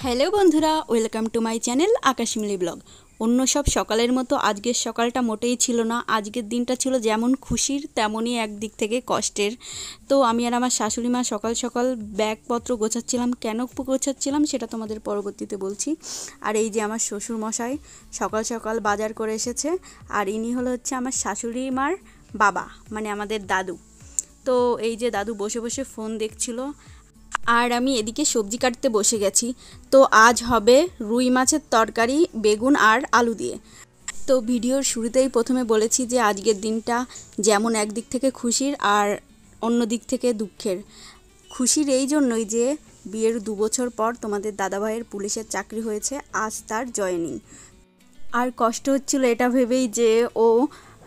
Hello বন্ধুরা, welcome to my channel Akashmili blog. অন্য সব সকালের মতো আজকের সকালটা মোটেই ছিল না। আজকের দিনটা ছিল যেমন খুশির তেমনই একদিক থেকে কষ্টের। তো আমি আর আমার শাশুড়ি মা সকাল সকাল ব্যাগপত্র গোছাচ্ছিলাম। কেন গোছাচ্ছিলাম সেটা তোমাদের পরবর্তীতে বলছি। আর এই যে আমার শ্বশুর মশাই সকাল সকাল বাজার করে এসেছে। আর ইনি হচ্ছে আমার শাশুড়ি মার বাবা, মানে আমাদের দাদু। তো এই যে দাদু বসে বসে ফোন দেখছিল, আর আমি এদিকে সবজি কাটতে বসে গেছি। তো আজ হবে রুই মাছের তরকারি বেগুন আর আলু দিয়ে। তো ভিডিওর শুরুতেই প্রথমে বলেছি যে আজকের দিনটা যেমন একদিক থেকে খুশির আর অন্য দিক থেকে দুঃখের। খুশির এই জন্যই যে বিয়ের 2 বছর পর তোমাদের দাদাভাইয়ের পুলিশের চাকরি হয়েছে, আজ তার জয়েনিং। আর কষ্ট হচ্ছিল এটা ভেবেই যে ও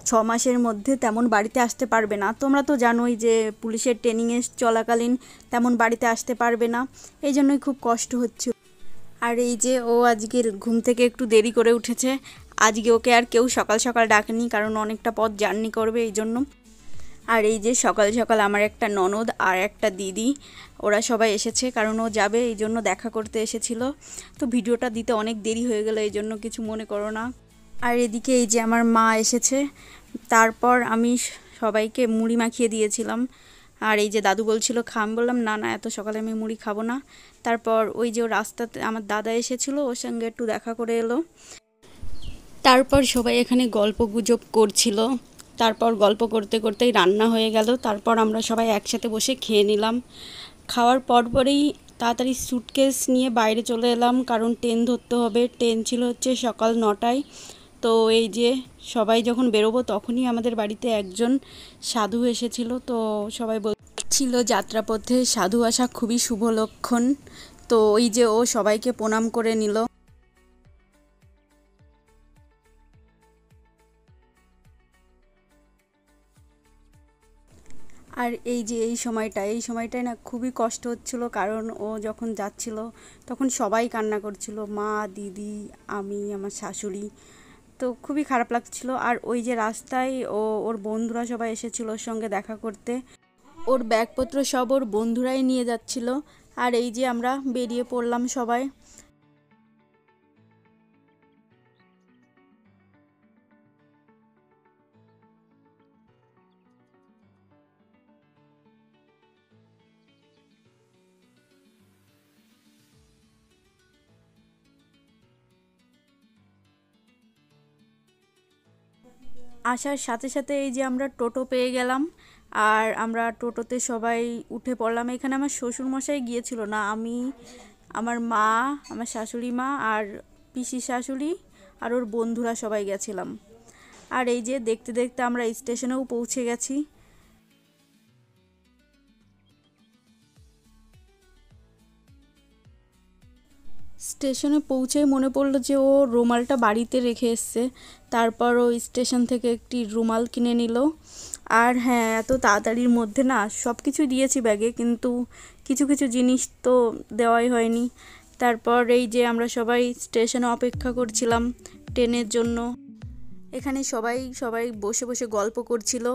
6 মাসের মধ্যে তেমন বাড়িতে আসতে পারবে না। তোমরা তো জানোই যে পুলিশের ট্রেনিংয়ে চলাকালীন তেমন বাড়িতে আসতে পারবে না, এই জন্যই খুব কষ্ট হচ্ছিল। আর এই যে ও আজকে ঘুম থেকে একটু দেরি করে উঠেছে। আজকে ওকে আর কেউ সকাল সকাল ডাকেনি, কারণ অনেকটা পথ জার্নি করবে এই জন্য। আর এই যে সকাল সকাল আমার একটা ননদ আর একটা দিদি, ওরা সবাই এসেছে, কারণ ও যাবে এই জন্য দেখা করতে এসেছিল। তো ভিডিওটা দিতে অনেক দেরি হয়ে গেল, এই জন্য কিছু মনে করো না। আর এদিকে এই যে আমার মা এসেছে, তারপর আমি সবাইকে মুড়ি মাখিয়ে দিয়েছিলাম। আর এই যে দাদু বলছিল খা, আমি বললাম না না, এত সকালে আমি মুড়ি খাবো না। তারপর ওই যে রাস্তাতে আমার দাদা এসেছিল, ওর সঙ্গে একটু দেখা করে এলো। তারপর সবাই এখানে গল্প গুজব করছিল। তারপর গল্প করতে করতেই রান্না হয়ে গেল। তারপর আমরা সবাই একসাথে বসে খেয়ে নিলাম। খাওয়ার পরপরেই তাড়াতাড়ি স্যুটকেস নিয়ে বাইরে চলে এলাম, কারণ ট্রেন ধরতে হবে। ট্রেন ছিল সকাল 9টায়। তো এই যে সবাই যখন বেরোবো তখনই আমাদের বাড়িতে একজন সাধু এসেছিল। তো সবাই বলছিল যাত্রাপথে সাধু আসা খুবই শুভ লক্ষণ। তো ওই যে ও সবাইকে প্রণাম করে নিল। আর এই যে এই সময়টায় না খুবই কষ্ট হচ্ছিল, কারণ ও যখন যাচ্ছিল তখন সবাই কান্না করছিল, মা, দিদি, আমি, আমার শাশুড়ি। তো খুবই খারাপ লাগছিল। আর ওই যে রাস্তায় ওর বন্ধুরা সবাই এসেছিল ওর সঙ্গে দেখা করতে। ওর ব্যাগপত্র সব ওর বন্ধুরাই নিয়ে যাচ্ছিল। আর এই যে আমরা বেরিয়ে পড়লাম সবাই। আসার সাথে সাথে এই যে আমরা টোটো পেয়ে গেলাম। আর আমরা টোটোতে সবাই উঠে পড়লাম। এখানে আমার শ্বশুরমশাই গিয়েছিল না, আমি, আমার মা, আমার শাশুড়ি মা আর পিসি শাশুড়ি আর ওর বন্ধুরা সবাই গেছিলাম। আর এই যে দেখতে দেখতে আমরা স্টেশনেও পৌঁছে গেছি। স্টেশনে পৌঁছেই মনে পড়লো যে ও রুমালটা বাড়িতে রেখে এসছে। তারপর ও স্টেশন থেকে একটি রুমাল কিনে নিল। আর হ্যাঁ, এত তাড়াতাড়ির মধ্যে না সব কিছু দিয়েছি ব্যাগে, কিন্তু কিছু কিছু জিনিস তো দেওয়াই হয়নি। তারপর এই যে আমরা সবাই স্টেশনে অপেক্ষা করছিলাম ট্রেনের জন্য। এখানে সবাই সবাই বসে বসে গল্প করছিল।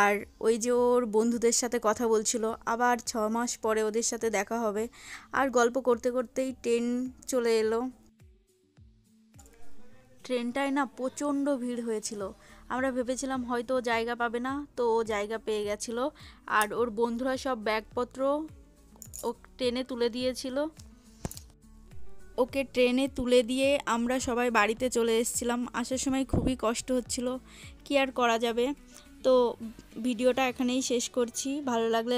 আর ওই যে ওর বন্ধুদের সাথে কথা বলছিল, আবার 6 মাস পরে ওদের সাথে দেখা হবে। আর গল্প করতে করতেই ট্রেন চলে এলো। ট্রেনটায় না প্রচণ্ড ভিড় হয়েছিল। আমরা ভেবেছিলাম হয়তো ও জায়গা পাবে না, তো ও জায়গা পেয়ে গেছিলো। আর ওর বন্ধুরা সব ব্যাগপত্র ও ট্রেনে তুলে দিয়েছিল। ওকে ট্রেনে তুলে দিয়ে আমরা সবাই বাড়িতে চলে এসেছিলাম। আসার সময় খুবই কষ্ট হচ্ছিল, কি আর করা যাবে। তো ভিডিওটা এখানেই শেষ করছি। ভালো লাগলে